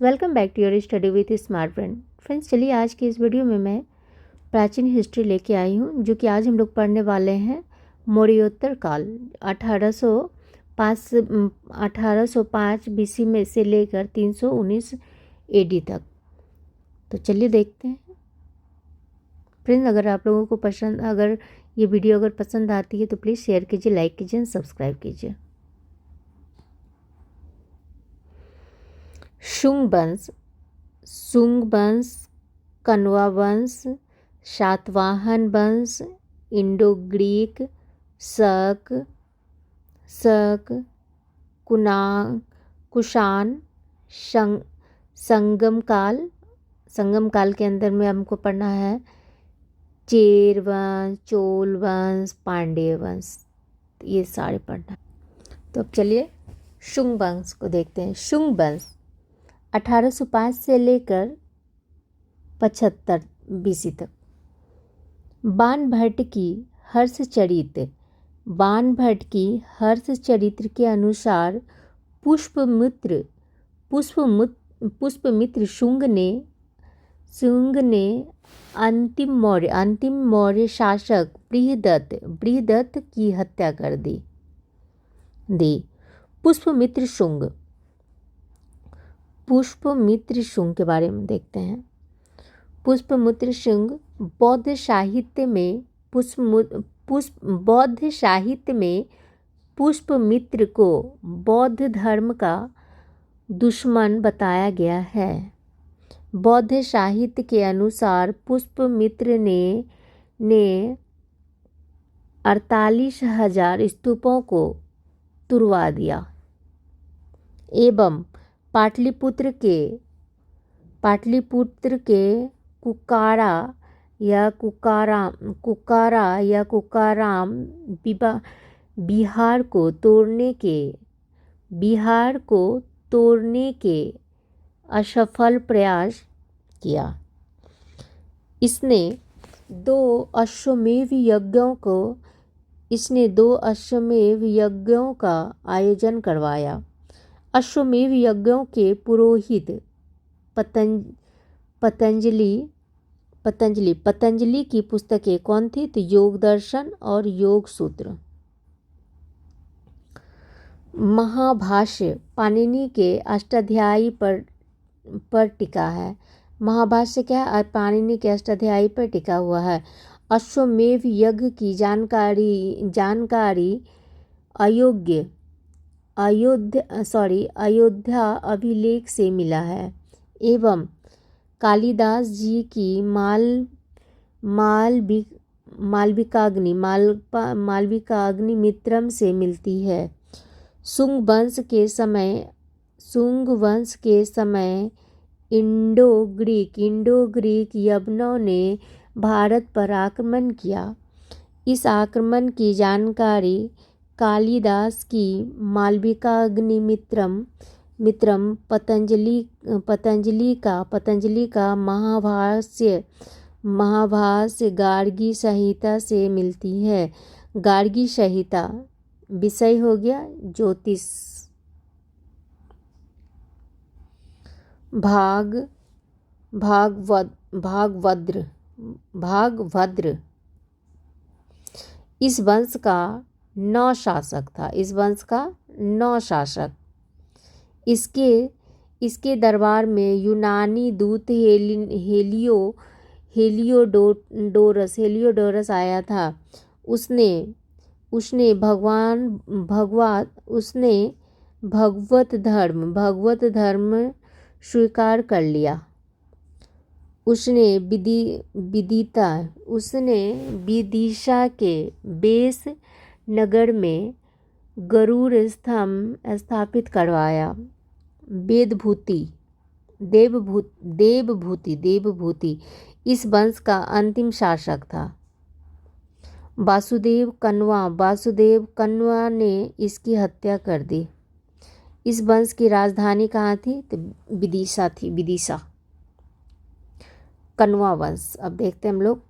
Welcome back to your study with smart friend. Friends, चलिए आज की इस वीडियो में मैं प्राचीन हिस्ट्री लेके आई हूँ, जो कि आज हम लोग पढ़ने वाले हैं मौर्योत्तर काल 1805 बीसी में से लेकर 319 एडी तक। तो चलिए देखते हैं। फ्रेंड्स, अगर आप लोगों को अगर ये वीडियो अगर पसंद आती है तो प्लीज़ शेयर कीजिए, लाइक कीजिए, सब्सक्राइब कीजिए। शुंग वंश, कण्वा वंश, सातवाहन वंश, इंडो ग्रीक, शक, कुषाण, संगम काल के अंदर में हमको पढ़ना है चेर वंश, चोल वंश, पांड्य वंश, ये सारे पढ़ना है। तो अब चलिए शुंग वंश को देखते हैं। शुंग वंश 1805 से लेकर 75 बीसी तक। बाणभट्ट की हर्षचरित्र के अनुसार पुष्पमित्र शुंग ने अंतिम मौर्य शासक बृहदत्त की हत्या कर दी। पुष्पमित्र शुंग के बारे में देखते हैं। पुष्पमित्र शुंग बौद्ध साहित्य में पुष्पमित्र को बौद्ध धर्म का दुश्मन बताया गया है। बौद्ध साहित्य के अनुसार पुष्पमित्र ने 48,000 स्तूपों को तुड़वा दिया एवं पाटलिपुत्र के कुकाराम बिहार को तोड़ने के असफल प्रयास किया। इसने दो अश्वमेध यज्ञों का आयोजन करवाया। अश्वमेध यज्ञों के पुरोहित पतंजलि की पुस्तकें कौन थी? तो योग दर्शन और योग सूत्र। महाभाष्य पाणिनि के अष्टाध्यायी पर टिका है। महाभाष्य क्या है? पाणिनि के अष्टाध्यायी पर टिका हुआ है। अश्वमेध यज्ञ की जानकारी अयोध्या अभिलेख से मिला है एवं कालिदास जी की मालविकाग्नि मित्रम से मिलती है। शुंग वंश के समय इंडो ग्रीक यवनों ने भारत पर आक्रमण किया। इस आक्रमण की जानकारी कालिदास की मालविकाग्नि मित्रम पतंजलि का महाभाष्य गार्गी संहिता से मिलती है। गार्गी संहिता विषय हो गया ज्योतिष। भागभद्र इस वंश का 9 शासक था। इसके दरबार में यूनानी दूत हेलियोडोरस आया था। उसने भगवत धर्म स्वीकार कर लिया। उसने विदिशा के बेस नगर में गरुड़ स्तंभ स्थापित करवाया। देवभूति इस वंश का अंतिम शासक था। वासुदेव कण्वा ने इसकी हत्या कर दी। इस वंश की राजधानी कहाँ थी? तो विदिशा। कण्वा वंश। अब देखते हैं हम लोग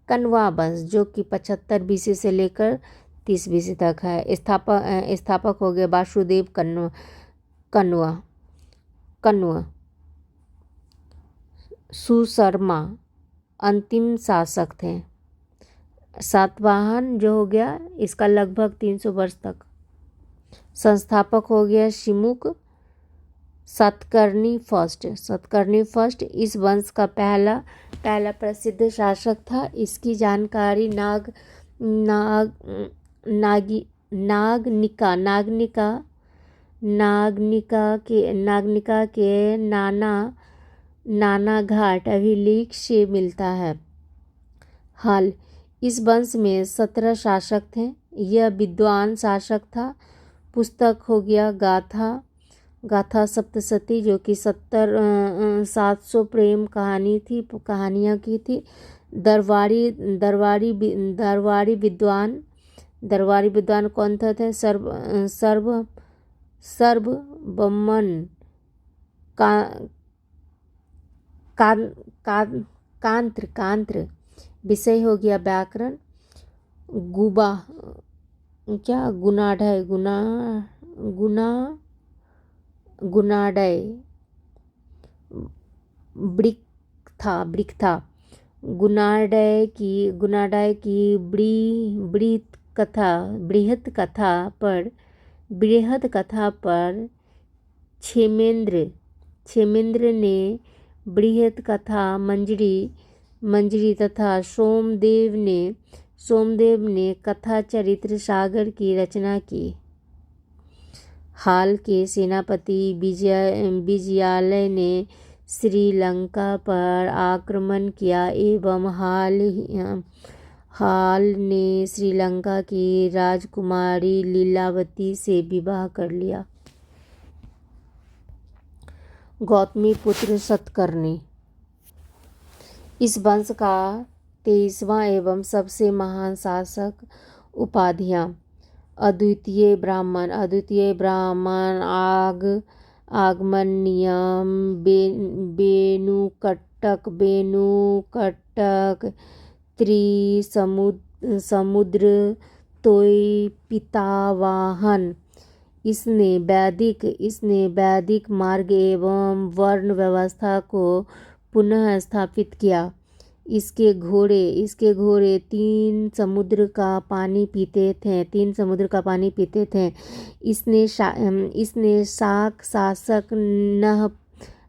कण्वा वंश, जो कि 75 बीसी से लेकर 30 बीसी तक है। स्थापक हो गए वासुदेव कण्वा। सुशर्मा अंतिम शासक थे। सातवाहन जो हो गया इसका लगभग 300 वर्ष तक। संस्थापक हो गया शिमुक सातकर्णी फर्स्ट इस वंश का पहला प्रसिद्ध शासक था। इसकी जानकारी नागनिका के नाना घाट अभिलेख से मिलता है। हाल इस वंश में 17 शासक थे। यह विद्वान शासक था। पुस्तक हो गया गाथा सप्तशती जो कि 700 प्रेम कहानियाँ की थी। दरबारी विद्वान कौन थे? सर्वबम्मन कांत्र। विषय हो गया व्याकरण। गुणाढ्य वृक्था। गुणाढ्य की बृहत कथा पर क्षेमेंद्र ने बृहत कथा मंजरी तथा सोमदेव ने कथा चरित्र सागर की रचना की। हाल के सेनापति विजयालय ने श्रीलंका पर आक्रमण किया एवं हाल ने श्रीलंका की राजकुमारी लीलावती से विवाह कर लिया। गौतमी पुत्र सतकर्णी इस वंश का 23वां एवं सबसे महान शासक। उपाधियाँ अद्वितीय ब्राह्मण आगमन नियम बेनुकटक त्रिसमुद्र तोय पितावाहन। इसने वैदिक मार्ग एवं वर्ण व्यवस्था को पुनः स्थापित किया। इसके घोड़े 3 समुद्र का पानी पीते थे। इसने शासक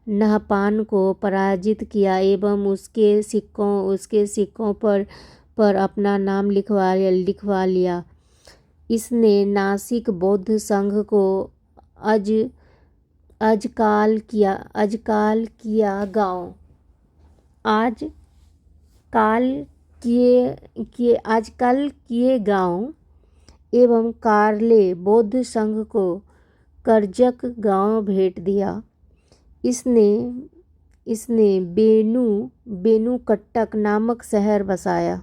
नहपान को पराजित किया एवं उसके सिक्कों पर अपना नाम लिखवा लिया। इसने नासिक बौद्ध संघ को आजकल किए गांव एवं कार्ले बौद्ध संघ को करजक गांव भेंट दिया। इसने बेनुकट्टक नामक शहर बसाया।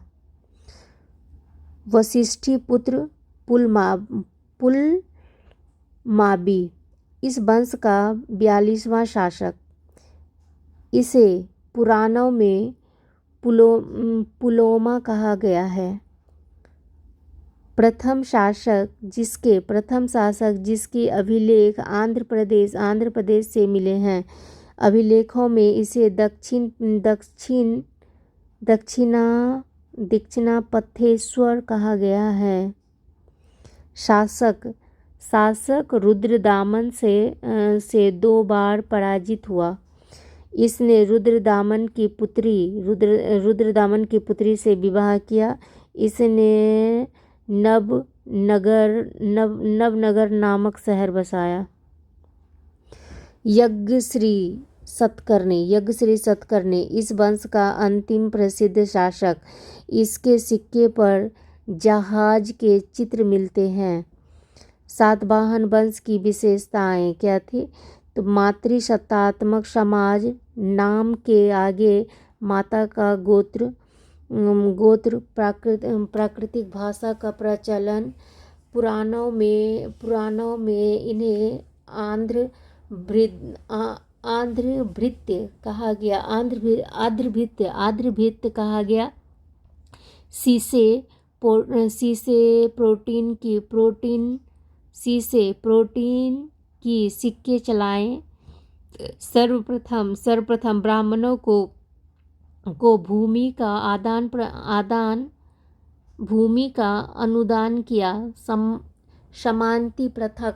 वशिष्ठी पुत्र पुलमावी इस वंश का 42वां शासक। इसे पुराणों में पुलोमा कहा गया है। प्रथम शासक जिसके अभिलेख आंध्र प्रदेश से मिले हैं। अभिलेखों में इसे दक्षिणापथेश्वर कहा गया है। शासक रुद्रदामन से 2 बार पराजित हुआ। इसने रुद्रदामन की पुत्री से विवाह किया। इसने नवनगर नामक शहर बसाया। यज्ञश्री सतकर्णी इस वंश का अंतिम प्रसिद्ध शासक। इसके सिक्के पर जहाज के चित्र मिलते हैं। सातवाहन वंश की विशेषताएं क्या थी? तो मातृसत्तात्मक समाज, नाम के आगे माता का गोत्र, प्राकृतिक भाषा का प्रचलन। पुराणों में इन्हें आंध्रभृत्य कहा गया। आंध्रभृत्य कहा गया। शीशे प्रोटीन की सिक्के चलाएं। सर्वप्रथम ब्राह्मणों को को भूमि का आदान भूमि का अनुदान किया। समांति प्रथा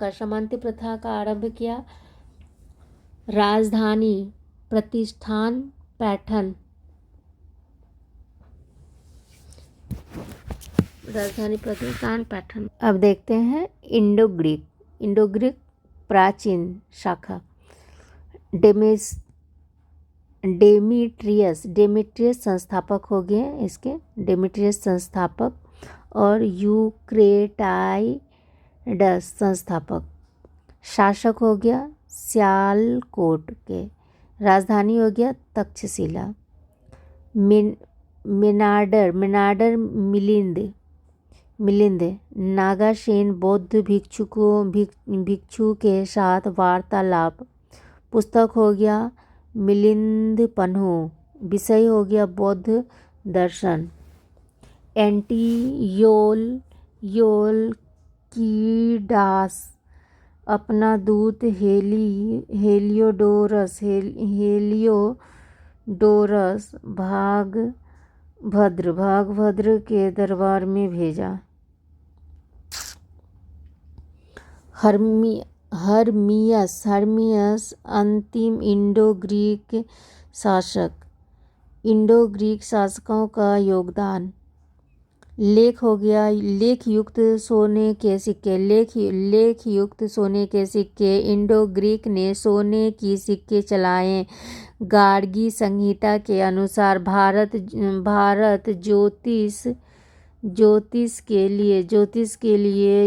का आरंभ किया। राजधानी प्रतिष्ठान पैठन, राजधानी प्रतिष्ठान पैठन। अब देखते हैं इंडो ग्रीक प्राचीन शाखा। डेमेट्रियस संस्थापक हो गए इसके, डेमेट्रियस संस्थापक, और यूक्रेटाइडस संस्थापक। शासक हो गया सियालकोट के। राजधानी हो गया तक्षशिला। मेनाडर मिलिंद नागासेन बौद्ध भिक्षु के साथ वार्तालाप। पुस्तक हो गया मिलिंद पन्हु। विषय हो गया बौद्ध दर्शन। एंटियोलकीडास अपना दूत हेलियोडोरस भागभद्र के दरबार में भेजा। हर्मियस अंतिम इंडो ग्रीक शासकों का योगदान। लेख हो गया लेख युक्त सोने के सिक्के। इंडो ग्रीक ने सोने की सिक्के चलाए। गार्गी संहिता के अनुसार भारत ज्योतिष के लिए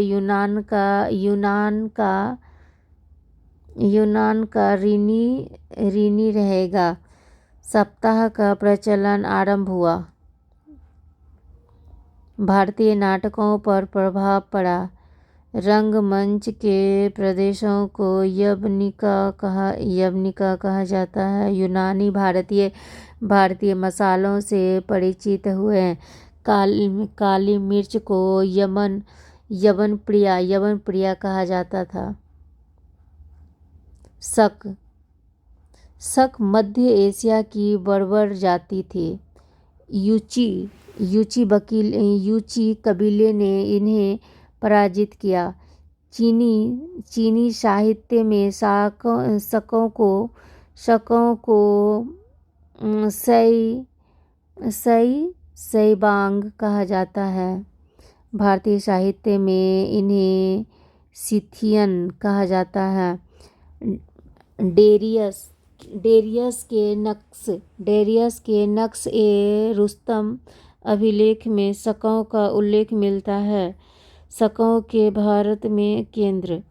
यूनान का ऋणी रहेगा। सप्ताह का प्रचलन आरंभ हुआ। भारतीय नाटकों पर प्रभाव पड़ा। रंगमंच के प्रदेशों को यवनिका कहा जाता है। यूनानी भारतीय मसालों से परिचित हुए। काली मिर्च को यवन प्रिया कहा जाता था। शक मध्य एशिया की बर्बर जाति थी। यूची कबीले ने इन्हें पराजित किया। चीनी साहित्य में शकों को सैबांग कहा जाता है। भारतीय साहित्य में इन्हें सिथियन कहा जाता है। डेरियस के नक्श ए रुस्तम अभिलेख में शकों का उल्लेख मिलता है। शकों के भारत में केंद्र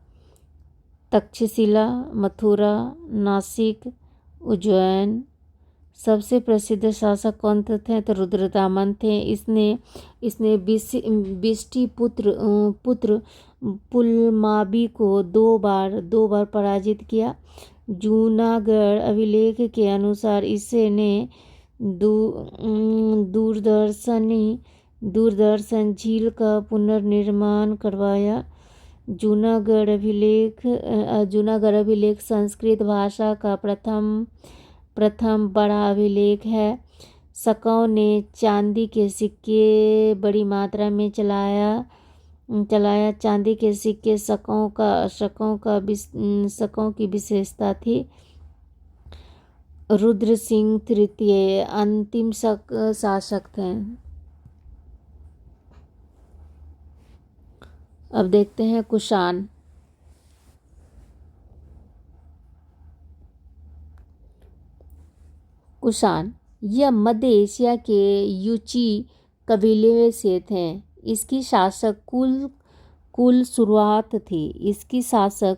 तक्षशिला, मथुरा, नासिक, उज्जैन। सबसे प्रसिद्ध शासक कौन थे? तो रुद्रदामन थे। इसने बिष्टि पुत्र पुलमावी को दो बार पराजित किया। जूनागढ़ अभिलेख के अनुसार इसने दूरदर्शन झील का पुनर्निर्माण करवाया। जूनागढ़ अभिलेख संस्कृत भाषा का प्रथम बड़ा अभिलेख है। शकों ने चांदी के सिक्के बड़ी मात्रा में चलाया। चांदी के सिक्के शकों की विशेषता थी। रुद्र सिंह तृतीय अंतिम शासक थे। अब देखते हैं कुषाण। यह मध्य एशिया के यूची कबीले से थे। इसकी शासक कुल शुरुआत थी। इसकी शासक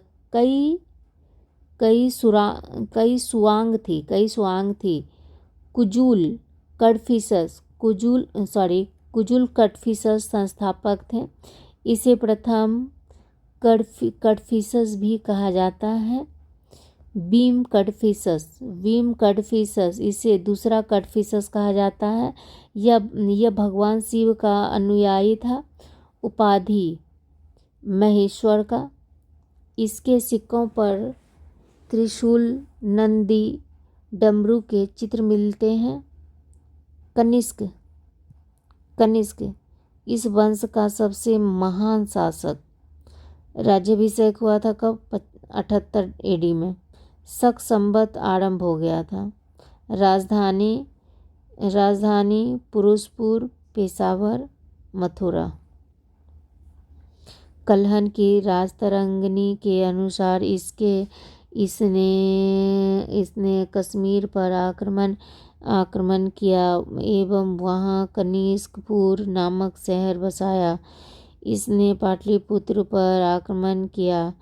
कई सुआंग थी। कुजुल कटफिसस संस्थापक थे। इसे प्रथम कटफिसस भी कहा जाता है। बीम कटफिसस इसे दूसरा कटफिसस कहा जाता है। यह भगवान शिव का अनुयायी था। उपाधि महेश्वर का। इसके सिक्कों पर त्रिशूल, नंदी, डमरू के चित्र मिलते हैं। कनिष्क कनिष्क इस वंश का सबसे महान शासक। राज्याभिषेक हुआ था कब? 78 AD में। शक संवत आरंभ हो गया था। राजधानी पुरुषपुर, पेशावर, मथुरा। कल्हन की राजतरंगिणी के अनुसार इसने कश्मीर पर आक्रमण किया एवं वहां कनिष्कपुर नामक शहर बसाया। इसने पाटलिपुत्र पर आक्रमण किया।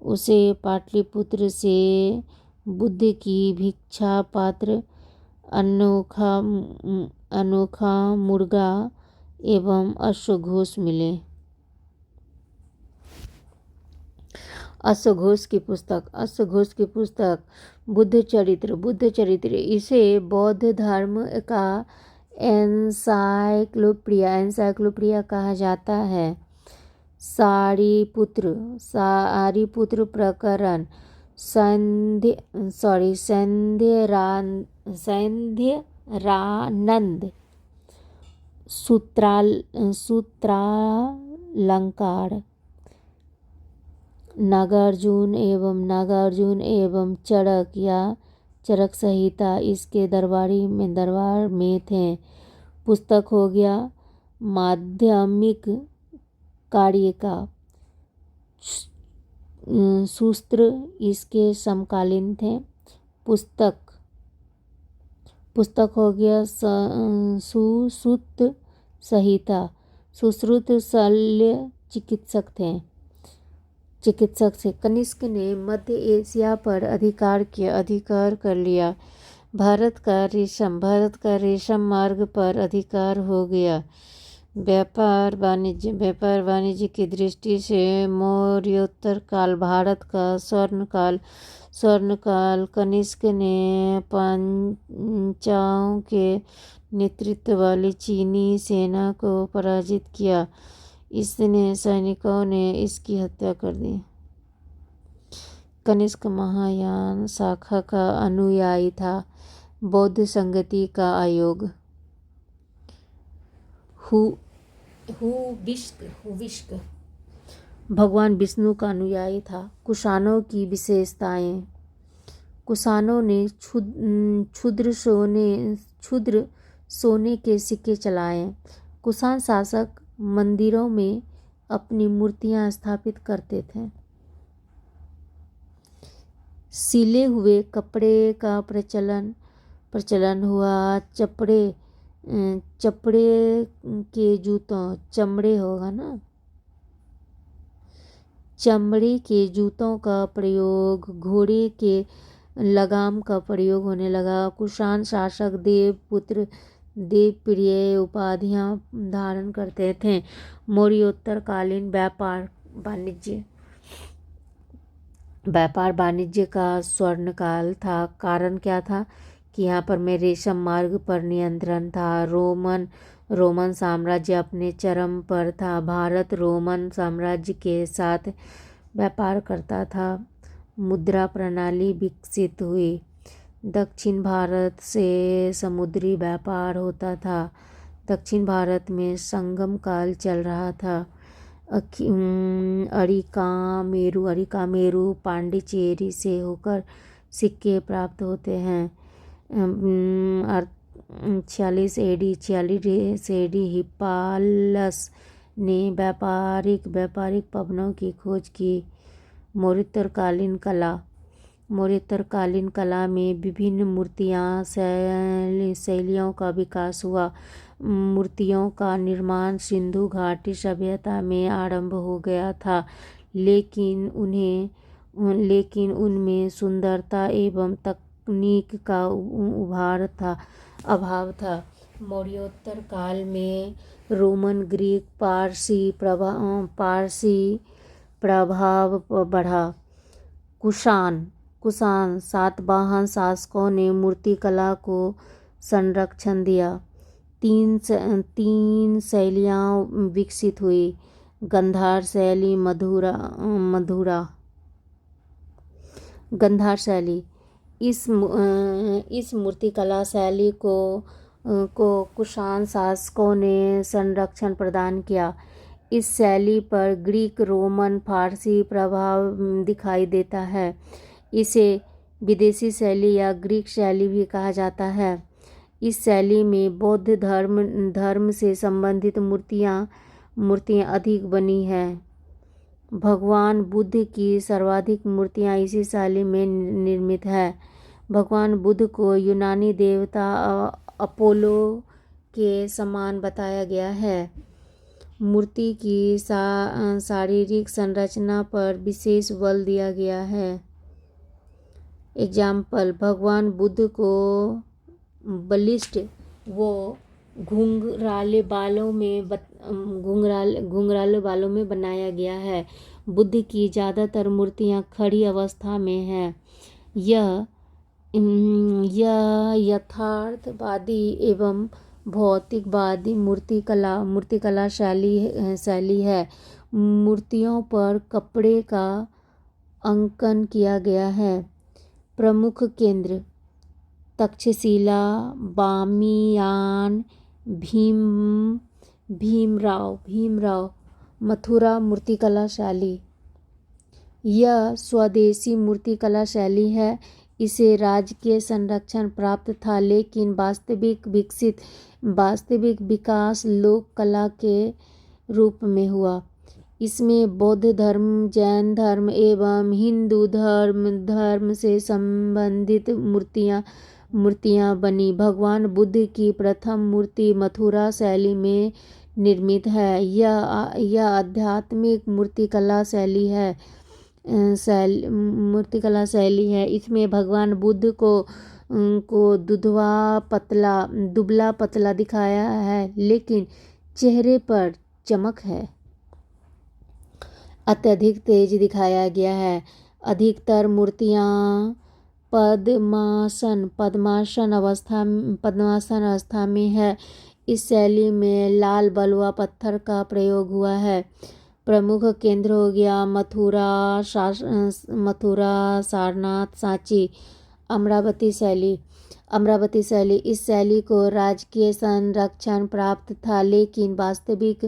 उसे पाटलिपुत्र से बुद्ध की भिक्षा पात्र, अनोखा मुर्गा एवं अश्वघोष मिले। अश्वघोष की पुस्तक बुद्ध चरित्र इसे बौद्ध धर्म का एनसाइक्लोपीडिया कहा जाता है। सारिपुत्र प्रकरण, सैन्धरानंद सूत्रालंकार, नागार्जुन एवं चरक संहिता इसके दरबार में थे। पुस्तक हो गया माध्यमिक कार्य का। सूत्र इसके समकालीन थे। पुस्तक हो गया सुश्रुत संहिता। सुश्रुत शल्य चिकित्सक से। कनिष्क ने मध्य एशिया पर अधिकार कर लिया। भारत का रेशम मार्ग पर अधिकार हो गया। व्यापार वाणिज्य की दृष्टि से मौर्योत्तर काल भारत का स्वर्ण काल। कनिष्क ने पांचालों के नेतृत्व वाली चीनी सेना को पराजित किया। इसने सैनिकों ने इसकी हत्या कर दी। कनिष्क महायान शाखा का अनुयायी था। बौद्ध संगति का आयोग। हुविष्क भगवान विष्णु का अनुयायी था। कुषाणों की विशेषताएं। कुषाणों ने क्षुद्र सोने के सिक्के चलाए। कुषाण शासक मंदिरों में अपनी मूर्तियां स्थापित करते थे। सिले हुए कपड़े का प्रचलन हुआ। चमड़े के जूतों का प्रयोग, घोड़े के लगाम का प्रयोग होने लगा। कुषाण शासक देवप्रिय उपाधियां धारण करते थे। मौर्योत्तरकालीन व्यापार वाणिज्य का स्वर्ण काल था। कारण क्या था कि यहाँ पर में रेशम मार्ग पर नियंत्रण था। रोमन साम्राज्य अपने चरम पर था। भारत रोमन साम्राज्य के साथ व्यापार करता था। मुद्रा प्रणाली विकसित हुई। दक्षिण भारत से समुद्री व्यापार होता था। दक्षिण भारत में संगम काल चल रहा था। अरिकामेरू पांडिचेरी से होकर सिक्के प्राप्त होते हैं। 46 AD हिप्पालस ने व्यापारिक पवनों की खोज की। मौर्योत्तरकालीन कला में विभिन्न शैलियों का विकास हुआ। मूर्तियों का निर्माण सिंधु घाटी सभ्यता में आरंभ हो गया था, लेकिन उनमें सुंदरता एवं तकनीक का अभाव था। मौर्योत्तर काल में रोमन, ग्रीक, पारसी प्रभाव बढ़ा। कुषाण सातवाहन शासकों ने मूर्तिकला को संरक्षण दिया। तीन शैलियाँ विकसित हुई। गंधार शैली, गंधार शैली। इस मूर्तिकला शैली को कुषाण शासकों ने संरक्षण प्रदान किया। इस शैली पर ग्रीक, रोमन, फारसी प्रभाव दिखाई देता है। इसे विदेशी शैली या ग्रीक शैली भी कहा जाता है। इस शैली में बौद्ध धर्म से संबंधित मूर्तियाँ अधिक बनी हैं। भगवान बुद्ध की सर्वाधिक मूर्तियाँ इसी शैली में निर्मित है। भगवान बुद्ध को यूनानी देवता अपोलो के समान बताया गया है। मूर्ति की शारीरिक संरचना पर विशेष बल दिया गया है। एग्जाम्पल, भगवान बुद्ध को बलिष्ठ व घुंघराले बालों में बनाया गया है। बुद्ध की ज़्यादातर मूर्तियाँ खड़ी अवस्था में हैं। यह यथार्थवादी एवं भौतिकवादी मूर्तिकला शैली है। मूर्तियों पर कपड़े का अंकन किया गया है। प्रमुख केंद्र तक्षशिला, बामियान, भीमराव, मथुरा मूर्तिकला शैली। यह स्वदेशी मूर्तिकला शैली है। इसे राजकीय संरक्षण प्राप्त था, लेकिन वास्तविक विकास लोक कला के रूप में हुआ। इसमें बौद्ध धर्म, जैन धर्म एवं हिंदू धर्म से संबंधित मूर्तियाँ बनी। भगवान बुद्ध की प्रथम मूर्ति मथुरा शैली में निर्मित है। यह आध्यात्मिक मूर्तिकला शैली है। इसमें भगवान बुद्ध को दुबला पतला दिखाया है, लेकिन चेहरे पर चमक है। अत्यधिक तेज दिखाया गया है। अधिकतर मूर्तियाँ पद्मासन अवस्था में है। इस शैली में लाल बलुआ पत्थर का प्रयोग हुआ है। प्रमुख केंद्र हो गया मथुरा, सारनाथ, सांची। अमरावती शैली। इस शैली को राजकीय संरक्षण प्राप्त था, लेकिन वास्तविक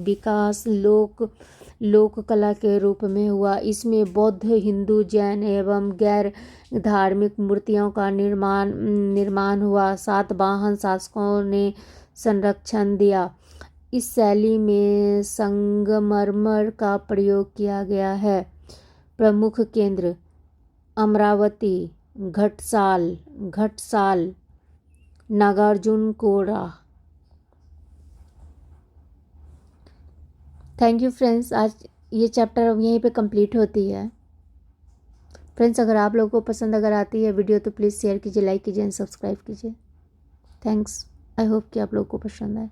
विकास लोक कला के रूप में हुआ। इसमें बौद्ध, हिंदू, जैन एवं गैर धार्मिक मूर्तियों का निर्माण हुआ। सातवाहन शासकों ने संरक्षण दिया। इस शैली में संगमरमर का प्रयोग किया गया है। प्रमुख केंद्र Amaravati, Ghantasala, Nagarjunakonda. Thank you friends. आज ये चैप्टर अब यहीं पे कंप्लीट होती है। फ्रेंड्स, अगर आप लोगों को पसंद अगर आती है वीडियो तो प्लीज़ शेयर कीजिए, लाइक कीजिए एंड सब्सक्राइब कीजिए। थैंक्स। आई होप कि आप लोगों को पसंद आए।